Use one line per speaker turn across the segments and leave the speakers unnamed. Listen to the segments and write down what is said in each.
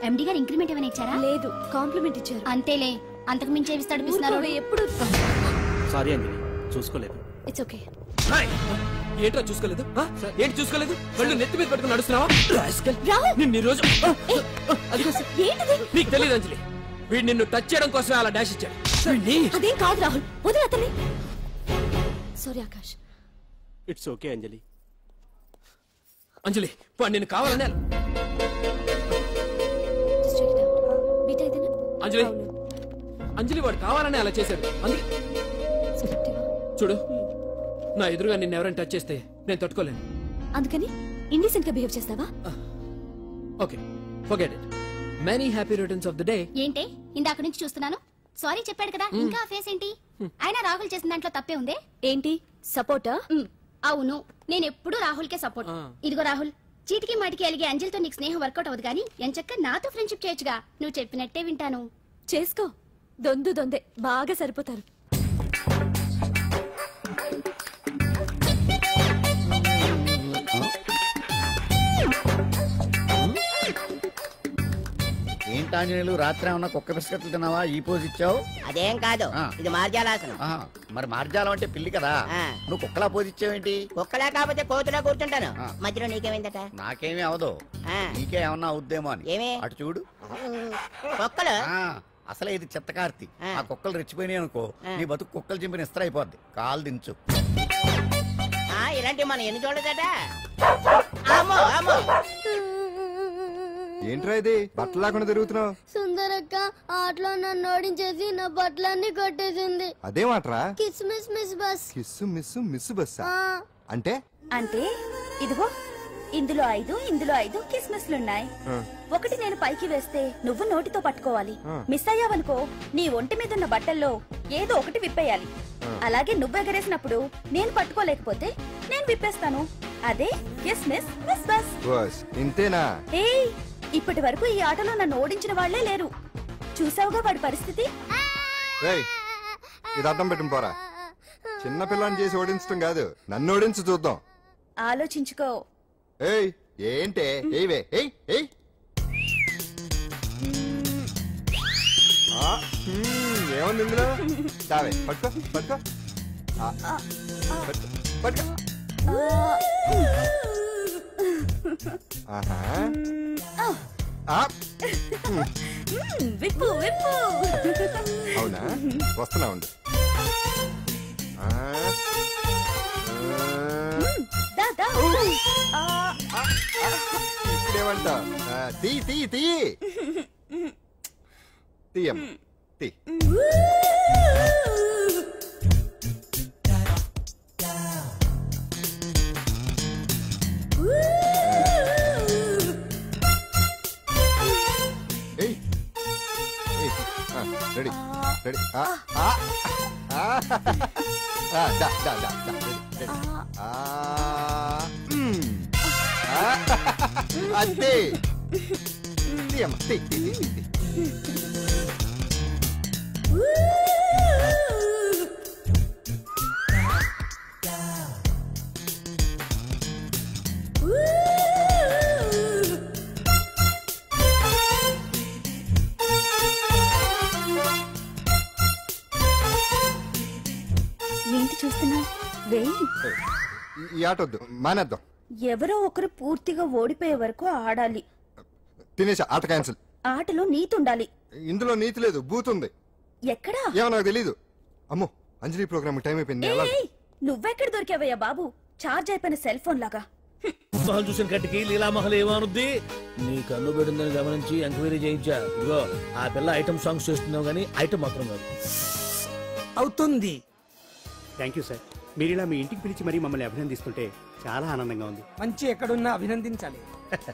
ఎండి గారు ఇంక్రిమెంట్ ఏమైనా ఇచ్చారా?
లేదు, కాంప్లిమెంట్ ఇచ్చారు.
అంతేలే, అంతకు మించి ఏవి తడిపిస్తున్నారు.
ఎప్పుడు
సారీ అంజలి, చూసుకోలేదు.
It's okay.
ఏంటో చూసుకోలేదు? ఏంటి చూసుకోలేదు? కళ్ళు నెత్తి మీద పట్టుకుని నడుస్తున్నావా? నిన్ను రోజు నీకు తెలియదు అంజలి, వీడు నిన్ను టచ్ చేయడం కోసమే అలా డాష్ ఇచ్చాడు.
అదేం కాదు రాహుల్, వదిలే అతన్ని. సారీ ఆకాష్.
ఇట్స్ ఓకే అంజలి. అంజలి వాడు నిన్ను కావాలని అంజలి అంజలి వాడు కావాలని అలా చేశాడు. చూడు, నా ఎదురుగా నిన్ను ఎవరైనా టచ్ చేస్తే నేను తట్టుకోలేను.
అందుకని ఇండిసెంట్ గా బిహేవ్ చేస్తావా?
Okay, forget it. Many happy returns of the day.
ఏంటి ఇందాక నుంచి చూస్తున్నాను? సారీ చెప్పాడు కదా, ఇంకా ఆ ఫేస్ ఏంటి? అయినా రాహుల్ చేసిన దాంట్లో తప్పే ఉందే.
ఏంటి సపోర్టా?
అవును, నేను ఎప్పుడు రాహుల్ కే సపోర్ట్. ఇదిగో రాహుల్, చీటికి మాటికి అలిగే అంజలితో నీకు స్నేహం వర్కౌట్ అవ్వదు కానీ ఎంచక్క నాతో ఫ్రెండ్షిప్ చేయొచ్చుగా. నువ్వు చెప్పినట్టే వింటాను.
చేసుకో, దొందే బాగా సరిపోతారు.
ఏంటాంజనేయులు, రాత్రి ఏమన్నా కుక్క బిస్కెట్లు తిన్నావా? ఈ పోజ్ ఇచ్చావు.
అదేం కాదు, ఇది మార్జాలాసనం.
మరి మార్జాలం అంటే పిల్లి కదా, నువ్వు కుక్కలా పోజ్ ఇచ్చావేంటి?
కుక్కలా కాకపోతే కోతులా కూర్చుంటాను. మధ్యలో నీకేమైందట?
నాకేమీ అవదు, నీకే ఏమన్నా అవుద్దేమో అని.
ఏమే
అటు చూడు.
కుక్కలు
అసలే ఇది చిత్తకార్తి. ఆ కుక్కలు రెచ్చిపోయినాయి అనుకో, నీ బతుకు కుక్కలు చింపిన ఇస్త్ర అయిపోద్ది. కాలు దించు.
ఇలాంటివి మనం ఎన్ని చూడదట. అమ్మో అమ్మో,
ఏంట్రా ఇది బట్టలు లేకుండా తిరుగుతున్నావు?
సుందరక్క ఆటలో నన్ను ఓడించేసి నా బట్టలన్నీ కొట్టేసింది.
అదేమాట్రా?
Kiss miss miss bus.
Kiss miss miss bus అంటే?
అంటే ఇదిగో ఇందులో 5 కిస్మిస్లున్నాయి. ఒకటి నేను పైకి వేస్తే నువ్వు నోటితో పట్టుకోవాలి. మిస్ అయ్యావనుకో నీ ఒంటి మీద ఉన్న బట్టల్లో ఏదో ఒకటి విప్పేయాలి. అలాగే నువ్వు ఎగరేసినప్పుడు నేను పట్టుకోలేకపోతే నేను విప్పేస్తాను. అదే కిస్మిస్ మిస్ బస్.
ఇంతేనా?
ఏయ్, ఇప్పటి వరకు ఈ ఆటలో నన్ను ఓడించిన వాళ్లే లేరు. చూసావుగా వాడి పరిస్థితి.
ఇది అర్థం పెట్టుకుని పోరా. చిన్న పిల్లని చేసి ఓడించడం కాదు, నన్ను ఓడించి చూద్దాం.
ఆలోచించుకో.
ఏయ్ ఏంటే? ఏవే ఏయ్ ఏయ్ ఏముంది ఇందులో? చావే పట్టుకో పట్టుకో పట్టుకో.
విప్పు విప్పు.
అవునా, వస్తున్నా ఉండు. ఇప్పుడేమంటా? తీ తీ తీ తీయమ్మ తీ. Ready ready. అంతే. తీయమ్మ తీ తీ తీ తీ.
ఏంటి చూస్తున్నా? వేయి.
ఈ ఆట వద్దు, మానేద్దాం.
ఎవరో ఒకరు పూర్తిగా ఓడిపోయే వరకు ఆడాలి.
తినేసా, ఆట క్యాన్సిల్.
ఆటలో నీతి ఉండాలి.
ఇందులో నీతి లేదు, బూత్ ఉంది.
ఎక్కడా?
ఏమో నాకు తెలీదు. అమ్మో, అంజలి ప్రోగ్రామ్ టైం అయిపోయింది.
నువ్వెక్కడ దొరికావయ్యా బాబు? చార్జ్ అయిపోయిన సెల్ ఫోన్ లాగా.
మహల్ చూసిన కట్టికి లీలామహల్ ఏమనుద్ది? నీ కన్ను పెట్టిందని గమనించి ఎంక్వైరీ చేయించా. ఇదిగో ఆ పిల్ల ఐటమ్ సాంగ్స్ చేస్తున్నావు గానీ ఐటమ్ మాత్రం కాదు.
అవుతుంది. Thank you sir. మీరు ఇలా మీ ఇంటికి పిలిచి మరీ మమ్మల్ని అభినందిస్తుంటే చాలా ఆనందంగా ఉంది.
మంచి ఎక్కడున్నా అభినందించాలి.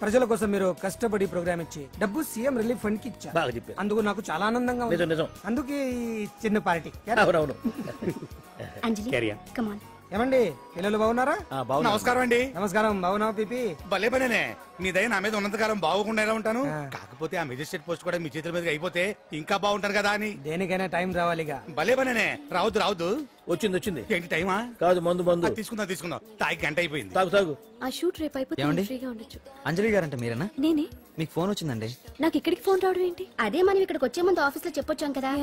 ప్రజల కోసం మీరు కష్టపడి ప్రోగ్రామ్ ఇచ్చి డబ్బు సీఎం రిలీఫ్ ఫండ్ కి ఇచ్చారు.
బాగా చెప్పారు.
అందుకు నాకు చాలా ఆనందంగా ఉంది.
నిజం.
అందుకే ఈ చిన్న పార్టీ.
అవునవును.
అంజలి, కమ్ ఆన్.
ఏమండి పిల్లలు బాగున్నారా?
నమస్కారం అండి.
నమస్కారం. బాగున్నావు పిపి?
భలే పనేనే. మీ దయ నా మీద ఉన్నంతకాలం బాగుకుండా ఎలా ఉంటాను. కాకపోతే ఆ మెజిస్ట్రేట్ పోస్ట్ కూడా మీ చేతుల మీద అయిపోతే ఇంకా బాగుంటాను కదా అని.
దేనికైనా టైం రావాలిగా.
భలే పనేనే. రావద్దు.
వచ్చింది.
ఏంటి టైమా?
కాదు మందు.
తీసుకుందాం. తాగి గంట అయిపోయింది.
తాగు.
ఆ షూట్ రేపు అయిపోతే ఫ్రీగా ఉండొచ్చు.
అంజలి గారంటే మీరేనా?
నేనే.
మీకు ఫోన్ వచ్చిందండి.
నాకు ఇక్కడికి ఫోన్ రావడం ఏంటి?
అదే మనం ఇక్కడికి వచ్చే ముందు ఆఫీస్ లో చెప్పొచ్చాం కదా,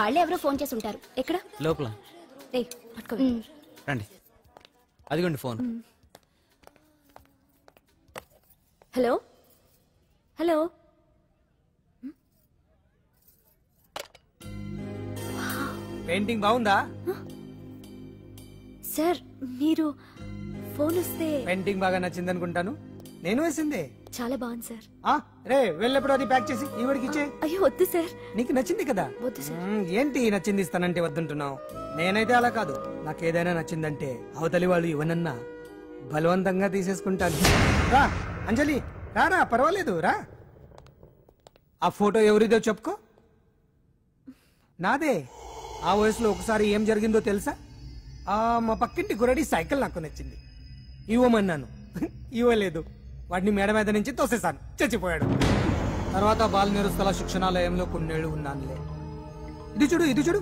వాళ్ళే ఎవరో ఫోన్ చేసి ఉంటారు.
ఎక్కడ?
లోపల.
పట్టుకో.
రండి. అదిగోండి ఫోన్.
హలో.
పెయింటింగ్ బాగుందా
సార్? మీరు ఫోన్ వస్తే
పెయింటింగ్ బాగా నచ్చింది అనుకుంటాను. నేను వేసిందే.
చాలా బాగుంది సార్.
రే వెళ్ళప్పుడు అది ప్యాక్ చేసి ఈవిడికి ఇచ్చే.
అయ్యో వద్దు సార్.
నీకు నచ్చింది కదా.
వద్దు సార్.
ఏంటి నచ్చింది ఇస్తానంటే వద్దుంటున్నావు? నేనైతే అలా కాదు. నాకు ఏదైనా నచ్చిందంటే అవతలి వాళ్ళు ఇవ్వనన్నా బలవంతంగా తీసేసుకుంటాను. రా అంజలి, రారా, పర్వాలేదు రా. ఆ ఫోటో ఎవరిదో చెప్పుకో. నాదే. ఆ వయసులో ఒకసారి ఏం జరిగిందో తెలుసా? మా పక్కింటి గురడి సైకిల్ నాకు నచ్చింది, ఇవ్వమన్నాను, ఇవ్వలేదు. వాడిని మేడ మీద నుంచి తోసేశాను, చచ్చిపోయాడు. తర్వాత బాల నిరుస్తల శిక్షణాలయంలో కొన్నేళ్లు ఉన్నానులే. ఇది చూడు.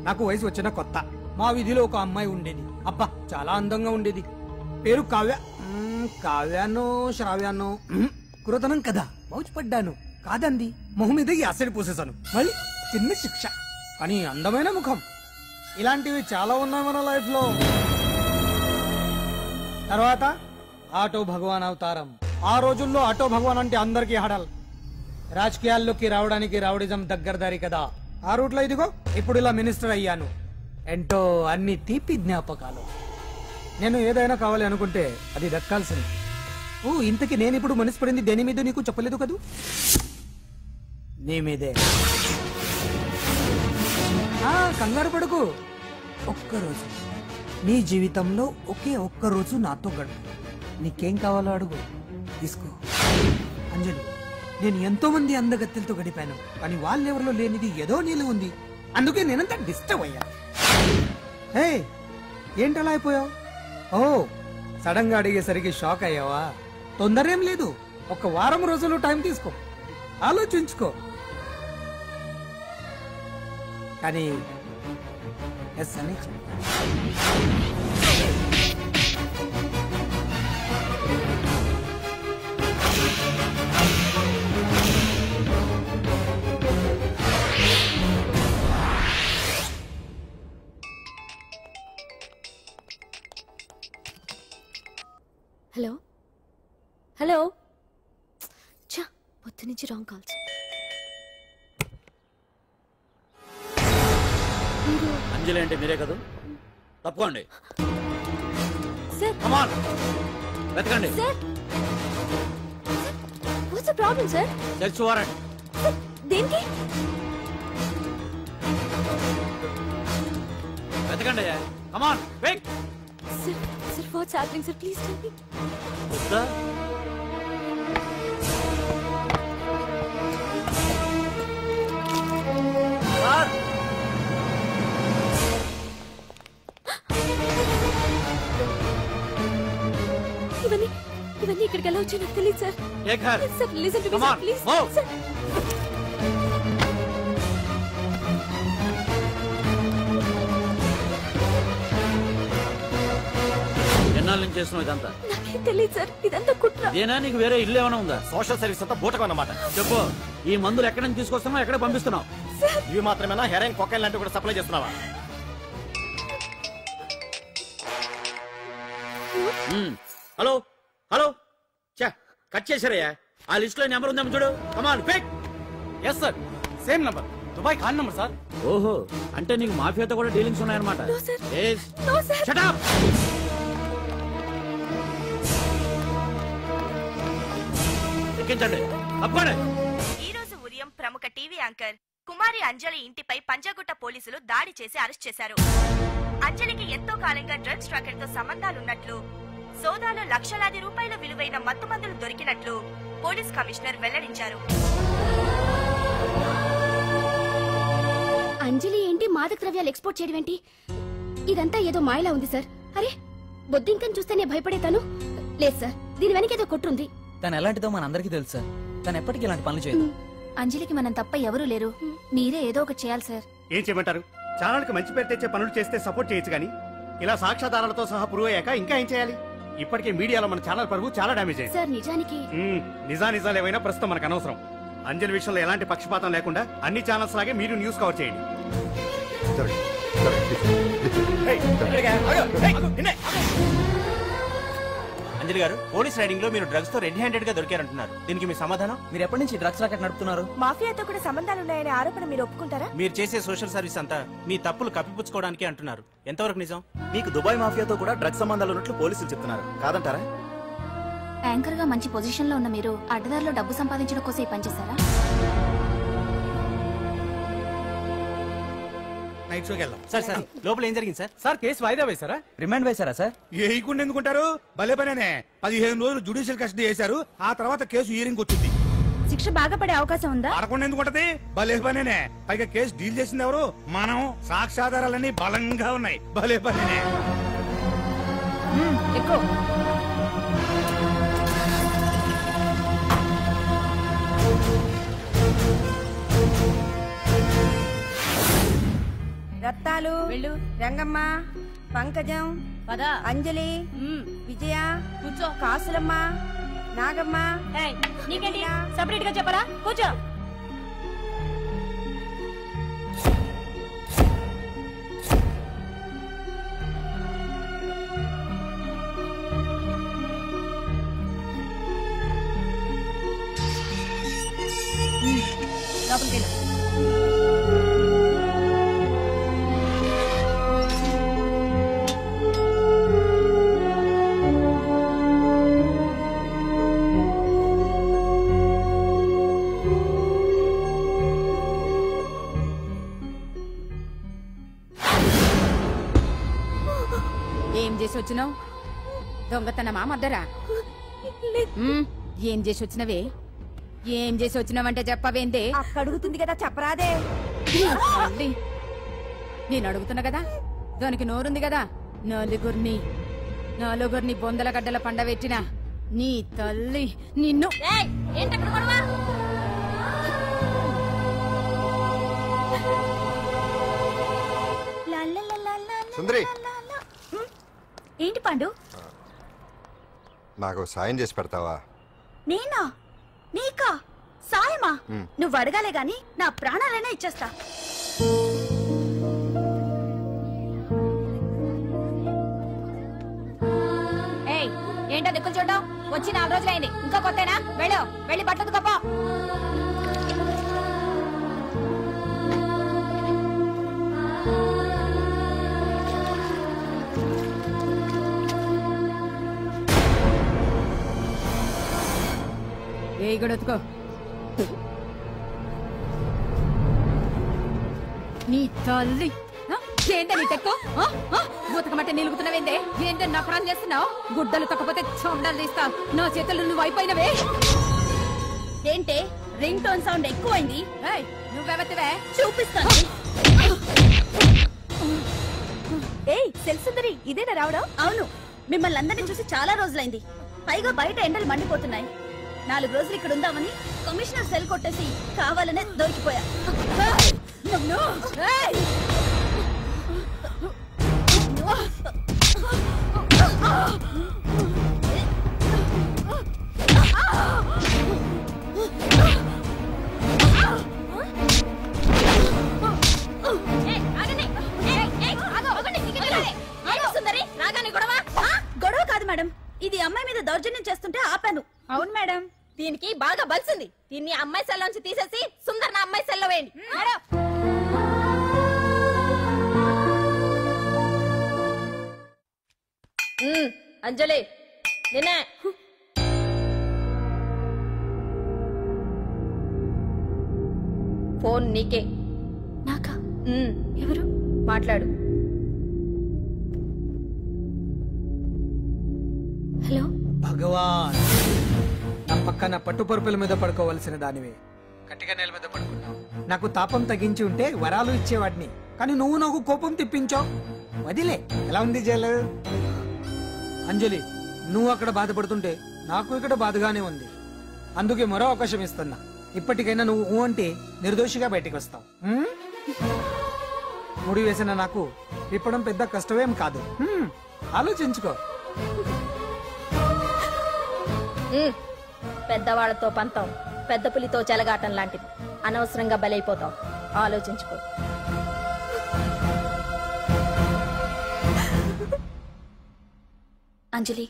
నాకు వయసు వచ్చిన కొత్త మా వీధిలో ఒక అమ్మాయి ఉండేది. అబ్బా చాలా అందంగా ఉండేది. పేరు కావ్య. కావ్యానో శ్రావ్యానో కురతనం కదా. మౌచిపడ్డాను. కాదండి, మొహం మీద యాసిడ్ పూసేశాను. మళ్ళీ చిన్న శిక్ష, కానీ అందమైన ముఖం. ఇలాంటివి చాలా ఉన్నాయి మన లైఫ్ లో. తర్వాత ఆటో భగవాన్ అవతారం. ఆ రోజుల్లో ఆటో భగవాన్ అంటే అందరికీ హడల్. రాజకీయాల్లోకి రావడానికి రౌడిజం దగ్గరదారి కదా. ఆ రూట్లో ఇదిగో ఇప్పుడు ఇలా మినిస్టర్ అయ్యాను. ఏంటో అన్ని తీపి జ్ఞాపకాలు. నేను ఏదైనా కావాలి అనుకుంటే అది దక్కాల్సింది. ఇంతకీ నేను ఇప్పుడు మనసు పడింది దేని మీద నీకు చెప్పలేదు కదూ? నీ మీదే. కంగారు పడుకు. ఒక్కరోజు నీ జీవితంలో ఒక్కరోజు నాతో గడుపు. నీకేం కావాలో అడుగు, తీసుకో. అంజలి, నేను ఎంతో మంది అందగత్తెలతో గడిపాను, కానీ వాళ్ళెవరిలో లేనిది ఏదో నీళ్ళు ఉంది. అందుకే నేనంతా డిస్టర్బ్ అయ్యా. ఏంటలా అయిపోయావు? సడన్ గా అడిగేసరికి షాక్ అయ్యావా? తొందర ఏం లేదు. 1 వారం రోజులు టైం తీసుకో, ఆలోచించుకో. కానీ ఎస్ అని
హలో. చా, పొద్దు నుంచి రాంగ్ కాల్స్.
అంజలి అంటే మీరే కదా? తప్పుకోండి. వెతకండి.
What's the problem sir?
Search warrant.
దేనికి?
వెతకండి. Come on quick.
Sir what's happening sir? Please tell me. ఇవన్నీ ఇక్కడికి ఎలా వచ్చాయో నాకు తెలియదు sir. Sir listen to me sir, please sir.
ఎన్నాళ్ళ నుంచి చేస్తున్నావు ఇదంతా?
నాకేం తెలియదు సార్, ఇదంతా కుట్ర.
ఏనా నీకు వేరే ఇల్లు ఏమైనా ఉందా?
సోషల్ సర్వీస్ అంతా బూటకం అన్నమాట.
చెప్పు, ఈ మందులు ఎక్కడి నుంచి తీసుకొస్తున్నావు, ఎక్కడ పంపిస్తున్నావు?
ఇవి మాత్రమేనా? హెరాయిన్, కొకైన్ లాంటివి కూడా సప్లై చేస్తున్నావా?
హలో కట్ చేశారయ్యా. ఆ లిస్ట్ లో నెంబర్ ఉందేమో చూడు. Come on quick.
Yes sir, same number, Dubai Khan number sir.
ఓహో, అంటే నీకు మాఫియాతో కూడా డీలింగ్స్ ఉన్నాయన్నమాట. Shut up. ఎక్కించండి. తప్పండి.
ఈ రోజు ఉదయం ప్రముఖ టీవీ యాంకర్ కుమారి అంజలి ఇంటిపై పంజాగుట్ట పోలీసులు దాడి చేసి అరెస్ట్ చేశారు. అంజలికి ఎంతో కాలంగా డ్రగ్స్ ట్రాకెట్ తో సంబంధాలున్నట్లు, సోదాలో లక్షలాది రూపాయల విలువైన మత్తుమందులు దొరికినట్లు పోలీస్ కమిషనర్ వెల్లడించారు.
అంజలి ఏంటి మాదక ద్రవ్యాలు ఎక్స్పోర్ట్ చేయడం ఏంటి? ఇదంతా ఏదో మాయలా ఉంది సార్. అరే బొద్దింకని చూస్తేనే భయపడేతాను. లేదు సార్, దీని వెనకేదో కొట్టుంది.
తను ఎలాంటిదో మనందరికీ తెలుసు సార్. తను ఎప్పటికీ ఇలాంటి పనులు చేయదు.
అంజలికి మనం తప్ప ఎవరూ లేరు. మీరే ఏదో ఒకటి చేయాలి సార్.
ఏం చేయమంటారు? ఛానల్కి మంచి పేరు తెచ్చే పనులు చేస్తే సపోర్ట్ చేయొచ్చు కానీ ఇలా సాక్ష్యాధారాలతో సహా ప్రూవ్ అయ్యాక ఇంకా ఏం చేయాలి? ఇప్పటికే మీడియాలో మన ఛానల్ పరువు చాలా డ్యామేజ్ అయింది
సార్. నిజానికి
నిజాలు ఏమైనా ప్రస్తుతం మనకు అనవసరం. అంజలి విషయంలో ఎలాంటి పక్షపాతం లేకుండా అన్ని ఛానల్స్ లాగే మీరు న్యూస్ కవర్ చేయండి.
అంజలి గారు, పోలీస్ రైడింగ్ లో మీరు డ్రగ్స్ తో రెడ్ హ్యాండెడ్ గా దొరికారంటున్నారు. దీనికి మీ సమాధానం?
మీరు ఎప్పటి నుంచి డ్రగ్స్ రాకెట్ నడుపుతున్నారు?
మాఫియాతో కూడా సంబంధాలున్నాయనే ఆరోపణ మీరు ఒప్పుకుంటారా?
మీరు చేసే సోషల్ సర్వీస్ అంతా మీ తప్పులు కప్పిపుచ్చుకోవడానికి అంటున్నారు. ఎంతవరకు నిజం?
మీకు దుబాయ్ మాఫియాతో కూడా డ్రగ్స్ సంబంధాలు ఉన్నట్లు పోలీసులు చెప్తున్నారు. కాదంటారా?
యాంకర్ గా మంచి పొజిషన్ లో ఉన్న మీరు అడ్డదారిలో డబ్బు సంపాదించడం కోసం ఈ పనిచేశారా?
నైట్ షోకి వెళ్దాం.
సార్ సార్, లోపల ఏం జరిగింది సార్?
సార్ కేసు వాయిదా వేశారా? రిమాండ్ వేశారా సార్?
వేయకుండా ఎందుకుంటారు? భలే పనేనే. 15 రోజులు జుడిషియల్ కస్టడీ చేశారు. ఆ తర్వాత కేసు హియరింగ్ వచ్చింది.
శిక్ష బాగా పడే అవకాశం ఉందా?
పడకుండా ఎందుకుంటది? భలే పనేనే. పైగా కేసు డీల్ చేసింది ఎవరు? మనం. సాక్ష్యాధారాలన్నీ బలంగా ఉన్నాయి. భలే పనేనే.
ఎక్కువ రత్తాలు, రంగమ్మ, పంకజం, అంజలి, విజయ, కూర్చో, కాసులమ్మ, నాగమ్మ.
నీకేంటి సపరేట్ గా చెప్పరా? కూర్చో. లోపలికి వెళ్ళు.
ఏం చేసి వచ్చినావు? దొంగతనమా మద్దరా? ఏం చేసి వచ్చినవే? ఏం చేసి వచ్చినావంటే చెప్పవేందే? అడుగుతుంది కదా, చెప్పరాదే. నేను అడుగుతున్నా కదా, దానికి నోరుంది కదా. నలుగురిని బొందల గడ్డల పండబెట్టిన నీ తల్లి నిన్ను.
సుందరి,
ఏంటి పండు?
నాకు సాయం చేసి పెడతావా?
నేనా? నీకా సాయమా? నువ్వు అడగాలే గాని నా ప్రాణాలైనా ఇచ్చేస్తా. ఏయ్, ఏంటో దిక్కులు చూడడం? వచ్చి 4 రోజులైంది, ఇంకా కొత్తేనా? వెళ్ళి బట్టలు కప్ప.
ఏ గడొత్తుకో. నీ తల్లి ఏంటే నీ తెక్కో? ఉతకమంటే నిలుగుతున్నావేందే? ఏంటే నపరం చేస్తున్నావు? గుడ్డలు తొక్కపోతే చొండలు తీస్తా. నా చేతులు నువ్వు అయిపోయినవే.
ఏంటే రింగ్ టోన్ సౌండ్ ఎక్కువైంది?
నువ్వెవతివే?
చూపిస్తాను. ఏయ్ సెల్సుందరి, ఇదేనా రావడం? అవును, మిమ్మల్ని అందరినీ చూసి చాలా రోజులైంది. పైగా బయట ఎండలు మండిపోతున్నాయి. 4 రోజులు ఇక్కడ ఉందామని కమిషనర్ సెల్ కొట్టేసి కావాలనే దొరికిపోయా. గొడవ కాదు మేడం, ఇది అమ్మాయి మీద దౌర్జన్యం చేస్తుంటే ఆపాను.
అవును మేడం,
దీనికి బాగా బలిసింది. దీన్ని అమ్మాయి సెల్ నుంచి తీసేసి సుందర్ నా అమ్మాయి సెల్లో వేయండి. అంజలి, నిన్నే. ఫోన్ నీకే.
నాకా? ఎవరు?
మాట్లాడు.
హలో.
భగవాన్, నా పక్కన పట్టుపరుపుల మీద పడుకోవలసిన దానివే గట్టిగా నేల మీద పడుకున్నావు. నాకు తాపం తగ్గించి ఉంటే వరాలు ఇచ్చేవాడిని, కానీ నువ్వు నాకు కోపం తెప్పించావు. వదిలే. ఎలా ఉంది జైలు? అంజలి, నువ్వు అక్కడ బాధపడుతుంటే నాకు ఇక్కడ బాధగానే ఉంది. అందుకే మరో అవకాశం ఇస్తున్నా. ఇప్పటికైనా నువ్వు అంటే నిర్దోషిగా బయటికి వస్తావు. ముడి వేసిన నాకు విప్పడం పెద్ద కష్టమేం కాదు. ఆలోచించుకో.
పెద్దవాళ్లతో పంతం పెద్ద పులితో చెలగాటం లాంటిది. అనవసరంగా బలైపోతావు. ఆలోచించుకో.
అంజలి,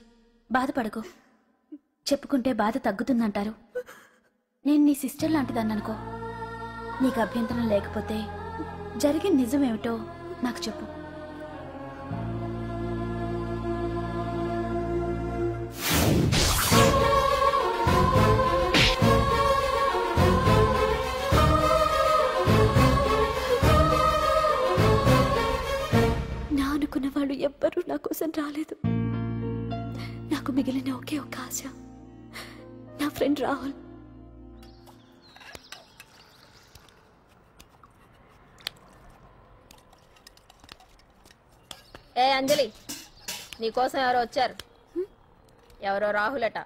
బాధపడకు. చెప్పుకుంటే బాధ తగ్గుతుందంటారు. నేను నీ సిస్టర్ లాంటిదన్ననుకో. నీకు అభ్యంతరం లేకపోతే జరిగిన నిజమేమిటో నాకు చెప్పు.
నా అనుకున్న వాళ్ళు ఎవ్వరూ నా కోసం రాలేదు. నాకు మిగిలిన ఒకే ఒక ఆశ నా ఫ్రెండ్ రాహుల్.
ఏ అంజలి, నీకోసం ఎవరో వచ్చారు. ఎవరో రాహుల్ అట.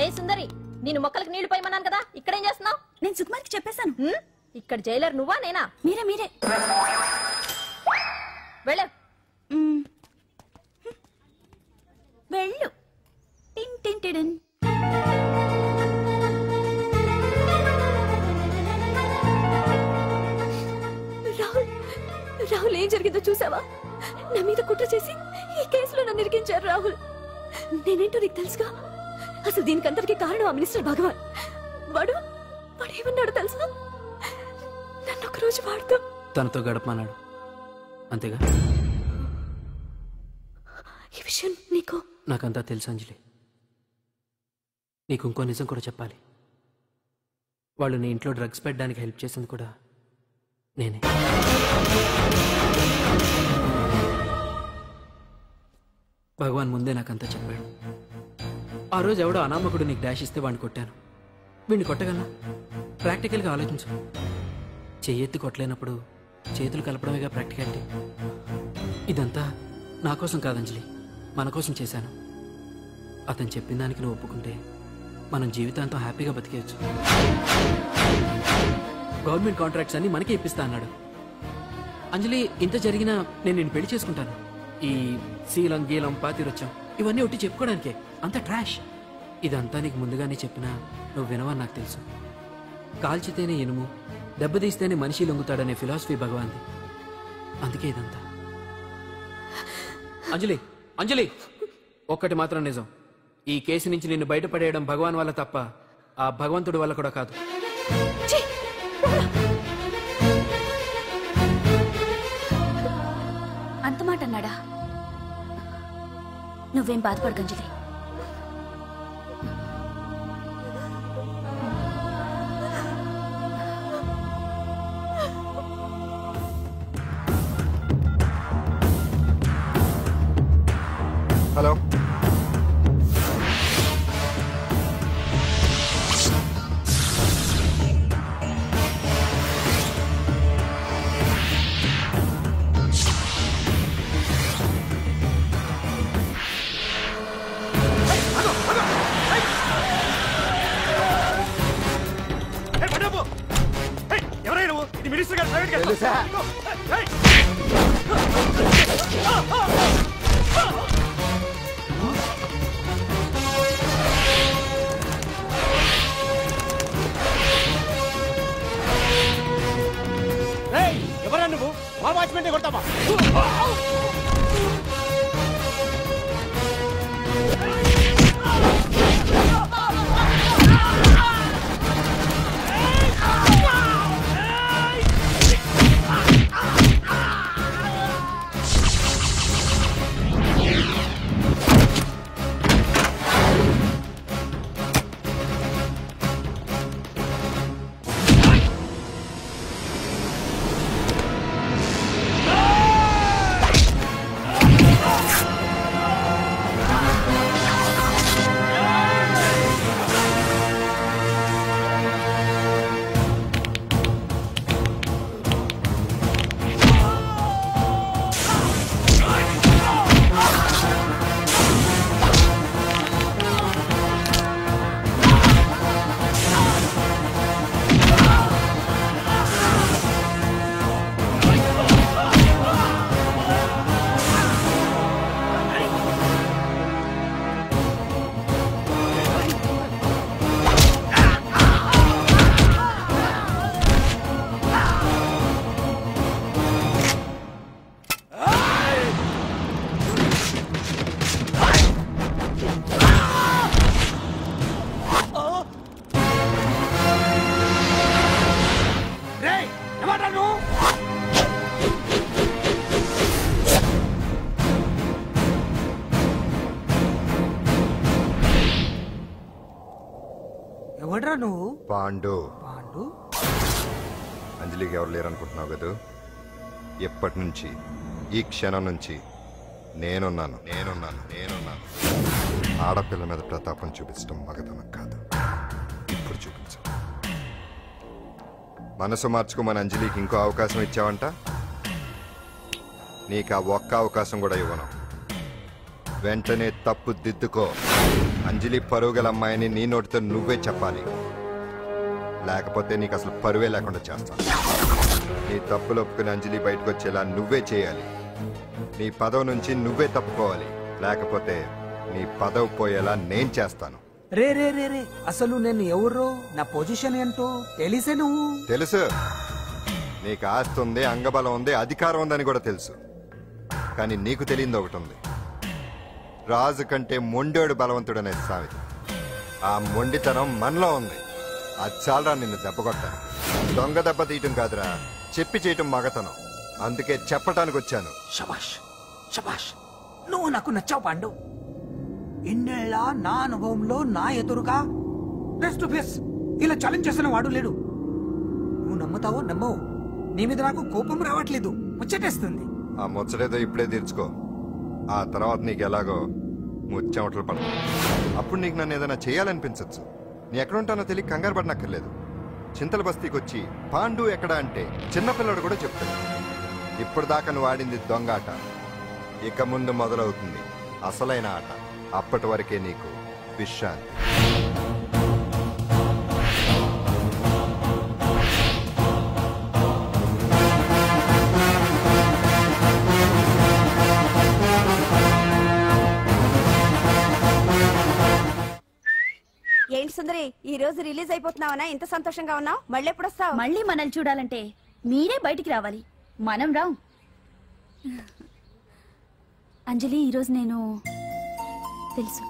ఏ సుందరి, నేను మొక్కలకు నీళ్లు పోయమన్నాను కదా, ఇక్కడేం చేస్తున్నావు?
నేను సుకుమార్కి చెప్పేశాను.
ఇక్కడ జైలర్ నువ్వా నేనా?
మీరే
వెళ్ళ.
వెళ్ళు. టిన్ టిన్ టిడిన్.
రాహుల్, ఏం జరిగిందో చూసావా? నా మీద కుట్ర చేసి ఈ కేసులో నన్ను ఇరికించారు రాహుల్. నేనేంటో నీకు తెలుసుగా. అసలు దీనికంతటికీ కారణం ఆ మినిస్టర్ భగవాన్. వాడు ఏమన్నాడు తెలుసా? నన్ను ఒక రోజు వాడుతూ
తనతో గడపమన్నాడు. అంతేగా?
ఈ విషయం నీకు?
నాకంతా తెలుసు అంజలి. నీకు ఇంకో నిజం కూడా చెప్పాలి. వాళ్ళు నీ ఇంట్లో డ్రగ్స్ పెట్టడానికి హెల్ప్ చేసింది కూడా నేనే. భగవాన్ ముందే నాకంతా చెప్పాడు. ఆ రోజు ఎవడో అనామకుడు నీకు డాష్ ఇస్తే వాడిని కొట్టాను. వీడిని కొట్టగలనా? ప్రాక్టికల్గా ఆలోచించు. చెయ్యెత్తి కొట్టలేనప్పుడు చేతులు కలపడమేగా ప్రాక్టికాలిటీ. ఇదంతా నా కోసం కాదంజలి, మన కోసం చేశాను. అతను చెప్పిన దానికి నువ్వు ఒప్పుకుంటే మనం జీవితాంతం హ్యాపీగా బతికేయచ్చు. గవర్నమెంట్ కాంట్రాక్ట్స్ అన్ని మనకే ఇప్పిస్తా అన్నాడు. అంజలి, ఇంత జరిగినా నేను నిన్ను పెళ్లి చేసుకుంటాను. ఈ శీలం గీలం పాతిరొచ్చాం ఇవన్నీ ఒకటి చెప్పుకోవడానికే. అంత ట్రాష్. ఇదంతా నీకు ముందుగానే చెప్పినా నువ్వు వినవని నాకు తెలుసు. కాల్చితేనే ఇనుము, దెబ్బతీస్తేనే మనిషి లొంగుతాడనే ఫిలాసఫీ భగవాన్ది. అందుకే ఇదంతా. అంజలి, అంజలి, ఒక్కటి మాత్రం నిజం. ఈ కేసు నుంచి నిన్ను బయటపడేయడం భగవాన్ వల్ల తప్ప ఆ భగవంతుడి వల్ల కూడా కాదు.
అంత మాట అన్నాడా? నువ్వేం బాధపడకు అంజలి.
హలో,
ఎవరైనా ఇది మినిస్టర్ గారు ప్రైవేట్
తెలుసా?
ఎవరా నువ్వు? మా వాచ్మెంటే కొడతావా?
ఎవడ్రా నువ్వు?
పాండు.
పాండు?
అంజలికి ఎవరు లేరనుకుంటున్నావు కదా? ఎప్పటి నుంచి, ఈ క్షణం నుంచి నేనున్నాను. ఆడపిల్ల మీద ప్రతాపం చూపించడం మగతనం కాదు. ఇప్పుడు చూపించు. మనసు మార్చుకోమని అంజలికి ఇంకో అవకాశం ఇచ్చావంట. నీకు ఆ ఒక్క అవకాశం కూడా ఇవ్వను. వెంటనే తప్పు దిద్దుకో. అంజలి పరుగల అమ్మాయిని నీ నోటితో నువ్వే చెప్పాలి, లేకపోతే నీకు అసలు పరువే లేకుండా చేస్తాను. నీ తప్పులు ఒప్పుకుని అంజలి బయటకు వచ్చేలా నువ్వే చేయాలి. నీ పదవి నుంచి నువ్వే తప్పుకోవాలి, లేకపోతే నీ పదవి పోయేలా నేను చేస్తాను.
రే రే రే రే అసలు నేను ఎవరో, నా పొజిషన్ ఏంటో తెలిసే నువ్వు?
తెలుసు. నీకు ఆస్తి ఉంది, అంగబలం ఉంది, అధికారం ఉందని కూడా తెలుసు. కానీ నీకు తెలియంది ఒకటి ఉంది. రాజు కంటే మొండోడు బలవంతుడనే సామెత. ఆ మొండితనం మనలో ఉంది. అది చాలరా నిన్ను దెబ్బకొట్టాను. దొంగ దెబ్బ తీయటం కాదురా, చెప్పి చేయటం మగతనం. అందుకే చెప్పటానికి వచ్చాను.
శబాష్ శబాష్, నువ్వు నాకు నచ్చావు పాండు. ఇన్నేళ్ళ నా అనుభవంలో నా ఎదురుగా ఫేస్ టు ఫేస్ ఇలా ఛాలెంజ్ చేసిన వాడు లేడు. నువ్వు నమ్ముతావో నమ్మవు, నీ మీద నాకు కోపం రావట్లేదు, ముచ్చటేస్తుంది.
ఆ ముచ్చటేదో ఇప్పుడే తీర్చుకో. ఆ తర్వాత నీకు ఎలాగో ముచ్చెమటలు పడతాయి. అప్పుడు నీకు నన్ను ఏదైనా చేయాలనిపించచ్చు. నీ ఎక్కడుంటానో తెలియ కంగారు పడనక్కర్లేదు. చింతల బస్తీకి వచ్చి పాండు ఎక్కడ అంటే చిన్నపిల్లడు కూడా చెప్తాడు. ఇప్పుడు దాకా నువ్వు ఆడింది దొంగ ఆట. ఇక ముందు మొదలవుతుంది అసలైన ఆట. అప్పటి వరకే నీకు విశ్రాంతి.
ఏంటి సుందరి, ఈ రోజు రిలీజ్ అయిపోతున్నావనా? ఇంత సంతోషంగా ఉన్నావు? మళ్ళీ ఎప్పుడు వస్తావు?
మళ్ళీ మనల్ని చూడాలంటే మీరే బయటికి రావాలి, మనం రాం. అంజలి, ఈరోజు నేను తెలుసు,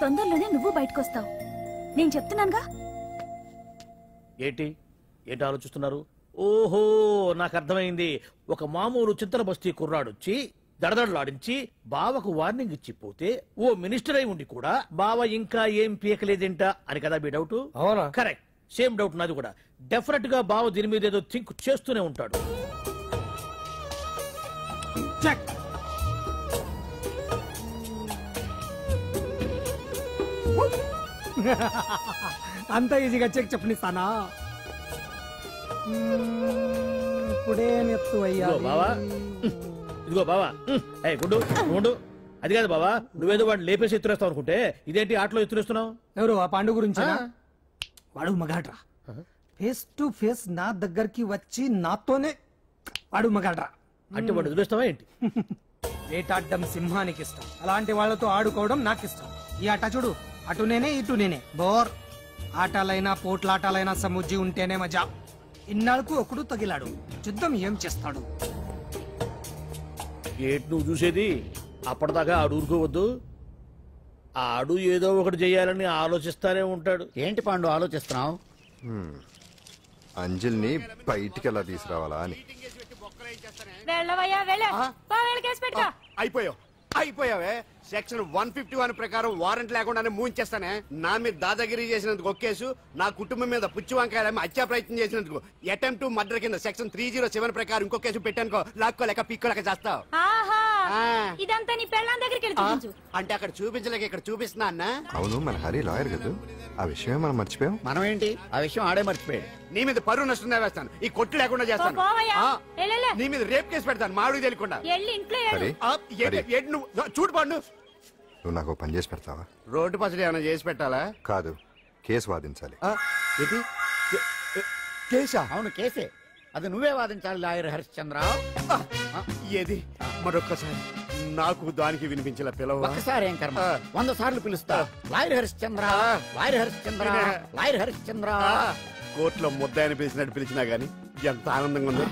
తొందరలోనే నువ్వు బయటకు వస్తావు, నేను చెప్తున్నానుగా.
ఏంటి ఏంటి ఆలోచిస్తున్నారు? ఓహో, నాకు అర్థమైంది. ఒక మామూలు చింతల బస్తీ కుర్రాడొచ్చి దడదడలాడించి బావకు వార్నింగ్ ఇచ్చిపోతే ఓ మినిస్టర్ అయి ఉండి కూడా బావ ఇంకా ఏం పీకలేదేంట అని కదా మీ డౌట్?
అవునా?
కరెక్ట్, సేమ్ డౌట్ నాది కూడా. డెఫినెట్ గా బావ దీని మీద ఏదో థింక్ చేస్తూనే ఉంటాడు.
అంత ఈజీగా చెక్ చెప్పనిస్తానా? ఇప్పుడే నెత్తు అయ్యా
బావా. ఇదిగో బావా, గుడ్డు గుండు. అది కాదు బావా, నువ్వేదో వాడిని లేపేసి ఎత్తురేస్తావు అనుకుంటే ఇదేంటి ఆటలో ఎత్తురేస్తున్నావు?
ఎవరు? ఆ పాండు గురించి. వాడు మగాడ్రా, ఫేస్ టు ఫేస్ నా దగ్గరికి వచ్చి నాతోనే వాడు మగాడ్రా.
అంటే వాడు వదిలేస్తావా ఏంటి?
వేటాడ్డం సింహానికి ఇష్టం, అలాంటి వాళ్ళతో ఆడుకోవడం నాకు ఇష్టం. ఈ ఆట చూడు, అటు నేనే ఇటు నేనే, బోర్. ఆటలైనా పోట్లాటాలైనా సముజ్జి ఉంటేనే మజా. ఇన్నాళ్ళకు ఒకడు తగిలాడు, యుద్ధం ఏం చేస్తాడు?
ఏంటి నువ్వు చూసేది? అప్పటిదాకా ఆడు ఊరుకోవద్దు. ఆడు ఏదో ఒకటి చెయ్యాలని ఆలోచిస్తానే ఉంటాడు.
ఏంటి పాండు ఆలోచిస్తున్నావు?
అంజలిని బయటికి ఎలా తీసుకురావాలా అని.
అయిపోయావే. సెక్షన్ 151 ప్రకారం వారెంట్ లేకుండానే మూయించేస్తానే. నా మీద దాదాగిరి చేసినందుకు ఒక కేసు, నా కుటుంబం మీద పుచ్చి వంకాయలు హత్యా ప్రయత్నం చేసినందుకు అటెంప్ట్ టు మర్డర్ కింద సెక్షన్ 307 ప్రకారం ఇంకో కేసు పెట్టానుకో, లాక్కోలేక పీక్కోలేక చేస్తావు.
ఇదంతా నీ పెళ్ళాం దగ్గరికి వెళ్ళి చూపించు.
అంటే అక్కడ చూపించలేక ఇక్కడ చూపిస్తున్నా అన్న.
అవును, మన హరి లాయర్ కదా, ఆ విషయమే మనం మర్చిపోయాం.
మనం ఏంటి ఆ విషయం ఆడే మర్చిపోయాడు.
నీ మీద పరువు నష్టం వేస్తాను, ఈ కొట్టు లేకుండా చేస్తాను. నీ మీద రేప్ కేసు పెడతాను మాడు తెలియకుండా. చూడు పండు,
నువ్వు నాకు పని చేసి పెడతావా?
రోడ్డు పసడి ఏమైనా చేసి పెట్టాలా?
కాదు, కేసు వాదించాలి.
కేసా?
అవును కేసే, అది నువ్వే వాదించాలి లాయర్ హరిశ్చంద్ర.
ఏది మరొక్కసారి నాకు దానికి వినిపించిన పిలవ.
ఒక్కసారి ఏం కర్మ, 100 సార్లు పిలుస్తా. Lawyer Harishchandra, lawyer Harishchandra, lawyer Harishchandra.
కోర్టులో ముద్దాయని పిలిచినట్టు పిలిచినా గాని ఎంత ఆనందంగా ఉందో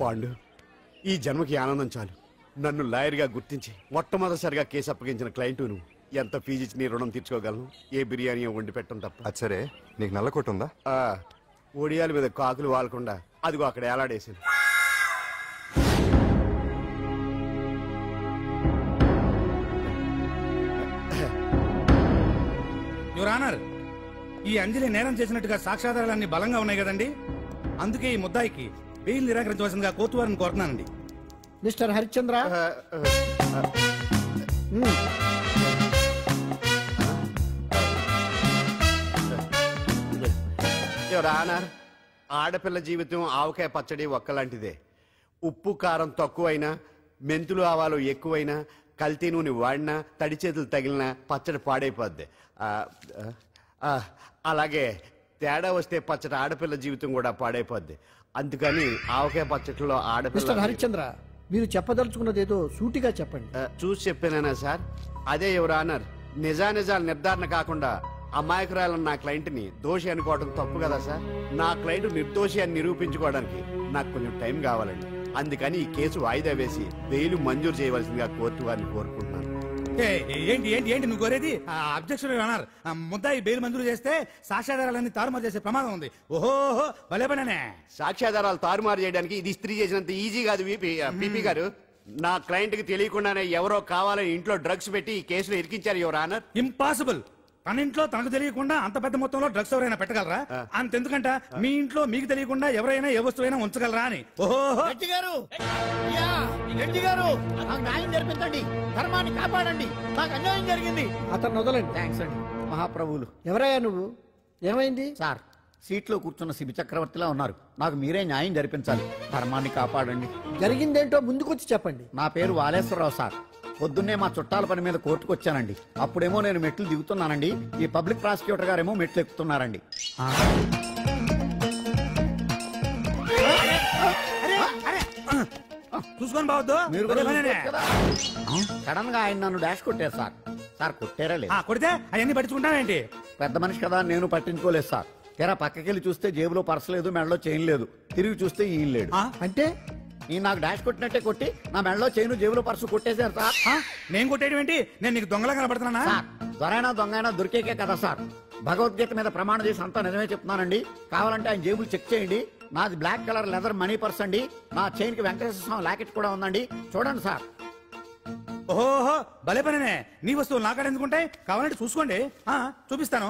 పాండు. ఈ జన్మకి ఆనందం చాలు. నన్ను లాయర్ గా గుర్తించి మొట్టమొదటిసారిగా కేసు అప్పగించిన క్లయింట్ నువ్వు. ఎంత ఫీజు ఇచ్చి నీ రుణం తీర్చుకోగలను? ఏ బిర్యానీ వండి పెట్టడం తప్ప.
అది సరే, నీకు నల్ల కొట్టు ఉందా?
ఒడియాల మీద కాకులు వాలకుండా అదిగో అక్కడ ఏలాడేసింది.
యువర్ ఆనర్, ఈ అంజలి నేరం చేసినట్టుగా సాక్ష్యాధారాలన్నీ బలంగా ఉన్నాయి కదండి. అందుకే ఈ ముద్దాయికి బెయిల్ నిరాకరించవలసిందిగా కోర్టు వారిని కోరుతున్నానండి.
మిస్టర్ హరిశ్చంద్ర,
ఆడపిల్ల జీవితం ఆవకాయ పచ్చడి ఒక్కలాంటిదే. ఉప్పు కారం తక్కువైనా, మెంతులు ఆవాలు ఎక్కువైనా, కల్తీ నూనె వాడినా, తడి చేతులు తగిలినా పచ్చడి పాడైపోద్ది. అలాగే తేడా వస్తే పచ్చడి ఆడపిల్ల జీవితం కూడా పాడైపోద్ది. అందుకని ఆవకాయ పచ్చడిలో
మిస్టర్ హరిశ్చంద్ర, మీరు చెప్పదలుచుకున్నది ఏదో సూటిగా చెప్పండి.
చూసి చెప్పానా సార్? అదే యువర్ ఆనర్, నిజానిజాలు నిర్ధారణ కాకుండా అమాయకురాలన్న నా క్లయింట్ ని దోషి అనుకోవడం తప్పు కదా సార్. నా క్లయింట్ నిర్దోషి అని నిరూపించుకోవడానికి నాకు కొంచెం టైం కావాలండి. అందుకని ఈ కేసు వాయిదా వేసి బెయిల్ మంజూరు చేయవలసిందిగా కోర్టు వారిని కోరుకుంటున్నాను.
ఏంటి ఏంటి ఏంటి నువ్వు కోరేది? అబ్జెక్షన్ అన్నారు. ముద్దాయి బెయిల్ మంజూరు చేస్తే సాక్ష్యాధారాలన్నీ తారుమారు చేసే ప్రమాదం ఉంది. ఓహో భలే పనే.
సాక్ష్యాధారాలు తారుమారు చేయడానికి ఇది ఇస్త్రీ చేసినంత ఈజీ కాదు పీపీ గారు. నా క్లయింట్ కి తెలియకుండానే ఎవరో కావాలని ఇంట్లో డ్రగ్స్ పెట్టి ఈ కేసులో ఇరికించారు యువర్ ఆనర్.
ఇంపాసిబుల్. తన ఇంట్లో తనకు తెలియకుండా అంత పెద్ద మొత్తంలో డ్రగ్స్ ఎవరైనా పెట్టగలరా? అంతెందుకంట మీ ఇంట్లో మీకు తెలియకుండా ఎవరైనా ఏ వస్తువైనా ఉంచగలరా అని. ఓహో
న్యాయం జరిపించండి, ధర్మాన్ని కాపాడండి, నాకు అన్యాయం జరిగింది.
అతను వదలండి.
థ్యాంక్స్ అండి మహాప్రభువులు.
ఎవరయ్యా నువ్వు? ఏమైంది
సార్? సీట్లో కూర్చున్న శిబి చక్రవర్తిలా ఉన్నారు. నాకు మీరే న్యాయం జరిపించాలి, ధర్మాన్ని కాపాడండి.
జరిగిందేంటో ముందుకొచ్చి చెప్పండి.
నా పేరు వాలేశ్వరరావు సార్. పొద్దున్నే మా చుట్టాల పని మీద కోర్టుకు వచ్చానండి. అప్పుడేమో నేను మెట్లు దిగుతున్నానండి, ఈ పబ్లిక్ ప్రాసిక్యూటర్ గారేమో మెట్లు ఎక్కుతున్నారండి.
చూసుకొని బావద్దు.
మీరు సడన్ గా ఆయన నన్ను డాష్ కొట్టారు సార్. సార్ కొట్టారా లేదు?
కొడితే అవన్నీ పట్టించుకుంటానేంటి?
పెద్ద మనిషి కదా నేను పట్టించుకోలేదు సార్. తెరా పక్కకెళ్ళి చూస్తే జేబులో పర్స్ లేదు, మెడలో చైన్ లేదు. తిరిగి చూస్తే ఈయన లేడు.
అంటే
ఈ నాకు డాష్ కొట్టినట్టే కొట్టి నా మెడలో చైన్ జేబులో పర్సు కొట్టేశారు సార్.
నేను కొట్టేయడం ఏంటి? నేను నీకు దొంగలా కనబడుతున్నా?
దొరైనా దొంగైనా దొరికేకే కదా సార్. భగవద్గీత మీద ప్రమాణం చేసి అంతా నిజమే చెప్తున్నానండి. కావాలంటే ఆయన జేబులు చెక్ చేయండి. నాది black colour leather money purse అండి. నా చైన్ కి వెంకటేశ్వర స్వామి లాకెట్ కూడా ఉందండి. చూడండి సార్.
ఓహో భలే పనే. నీ వస్తువులు నాకాడ ఎందుకుంటాయి? కావాలంటే చూసుకోండి, చూపిస్తాను.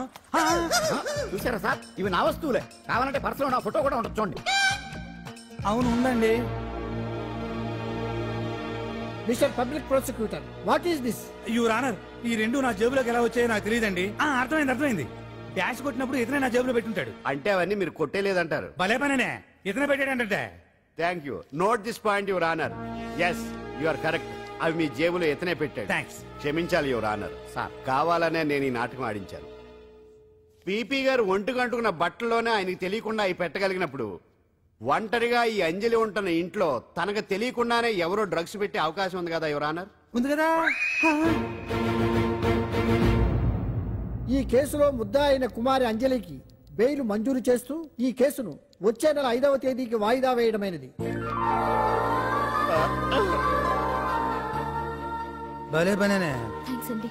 చూసారా సార్, ఇవి నా వస్తువులే. కావాలంటే పర్సులో నా ఫోటో కూడా ఉండదు, చూడండి.
అవును ఉందండి.
Mister public prosecutor, what is this?
Your honour, ఈ రెండు నా జేబులోకి ఎలా వచ్చాయో నాకు తెలియదండి. అర్థమైంది. డాష్ కొట్టినప్పుడు ఇతనే నా జేబులో పెట్టుంటాడు.
అంటే అవన్నీ మీరు కొట్టేలేదంటారు?
భలే పనే, ఇతనే పెట్టాడంటే.
Thank you. Note this point your honour. Yes, you are correct. అవి మీ జేబులో ఎత్తనే పెట్టాడు.
థ్యాంక్స్.
క్షమించాలి యువర్ ఆనర్. సార్ కావాలనే నేను ఈ నాటకం ఆడించాను. పీపీ గారు ఒంటికి అంటుకున్న బట్టల్లోనే ఆయనకి తెలియకుండా అవి పెట్టగలిగినప్పుడు ఒంటరిగా ఈ అంజలి ఉంటున్న ఇంట్లో తనకు తెలియకుండానే ఎవరో డ్రగ్స్ పెట్టే అవకాశం ఉంది కదా యువర్ ఆనర్.
ఉంది కదా.
ఈ కేసులో ముద్దా అయిన కుమారి అంజలికి బెయిల్ మంజూరు చేస్తూ ఈ కేసును వచ్చే నెల 5వ తేదీకి వాయిదా వేయడమైనది.
భలే పనే.
థ్యాంక్స్ అండి.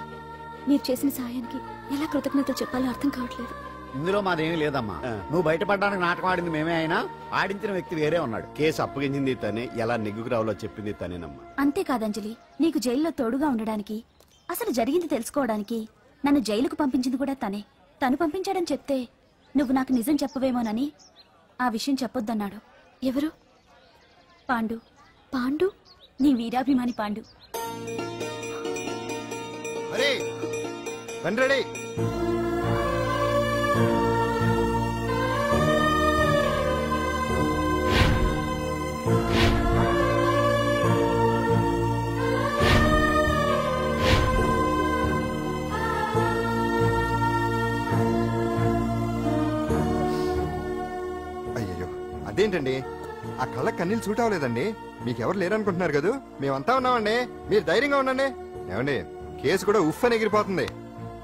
మీరు చేసిన సహాయానికి ఎలా కృతజ్ఞతలు చెప్పాలో అర్థం కావట్లేదు.
ఇందులో మాదేమీ లేదమ్మా. నువ్వు బయటపడడానికి నాటకం ఆడింది మేమే అయినా ఆడించిన వ్యక్తి వేరే ఉన్నాడు.
కేసు అప్పగించింది తనే, ఎలా నెగ్గుకు రావాలో చెప్పింది తనేనమ్మా.
అంతేకాదంజలి, నీకు జైల్లో తోడుగా ఉండడానికి, అసలు జరిగింది తెలుసుకోవడానికి నన్ను జైలుకు పంపించింది కూడా తనే. తను పంపించాడని చెప్తే నువ్వు నాకు నిజం చెప్పవేమోనని ఆ విషయం చెప్పొద్దన్నాడు. ఎవరు? పాండు. పాండు, నీ వీరాభిమాని పాండు.
అయ్యో అదేంటండి, ఆ కళ్ళ కన్నీళ్ళు సూట్ అవ్వలేదండి. మీకెవరు లేరనుకుంటున్నారు కదా, మేమంతా ఉన్నామండి. మీరు ధైర్యంగా ఉండండి. ఏమండి, కేసు కూడా ఉఫ్ అని ఎగిరిపోతుంది.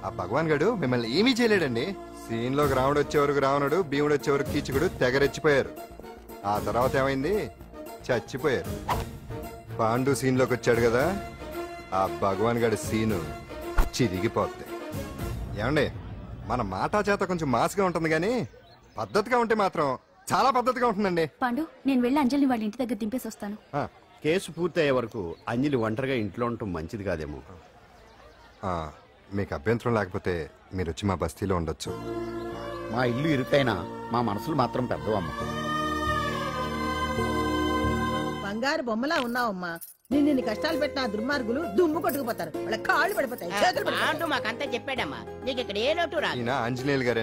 ఆ భగవాన్ గడు మిమ్మల్ని ఏమీ చేయలేడండి. సీన్ లోకి రావణుడు వచ్చే వరకు రావణుడు, భీముడు వచ్చే వరకు కీచుకుడు తెగరెచ్చిపోయారు. ఆ తర్వాత ఏమైంది? చచ్చిపోయారు. పాండు సీన్ లోకి వచ్చాడు కదా, ఆ భగవాన్ గడి సీను చిరిగిపోద్ది. ఏమండి, మన మాటా చేత కొంచెం మాస్గా ఉంటుంది కానీ పద్ధతిగా ఉంటే మాత్రం చాలా పద్ధతిగా ఉంటుందండి.
పాండు, నేను వెళ్ళి అంజలిని వాళ్ళ ఇంటి దగ్గర దింపేసి వస్తాను.
కేసు పూర్తయ్యే వరకు అంజలి ఒంటరిగా ఇంట్లో ఉండటం మంచిది కాదేమో.
మీకు అభ్యంతరం లేకపోతే మీరు వచ్చి మా బస్తీలో ఉండొచ్చు.
మా ఇల్లు ఇరుకైనా మా మనసులు మాత్రం పెద్దవమ్మ.
బంగారు బొమ్మలా ఉన్నావమ్మా. నిన్ను కష్టాలు పెట్టిన దుర్మార్గులు దుమ్ము కొట్టుకుపోతారు. వాళ్ళ కాళ్ళు పడిపోతాయి, చేతులు పడిపోతాయి.
మాకంతా చెప్పాడమ్మా. నీకు ఇక్కడ ఏ లోటు రాదు.
ఆంజనేయులు గారు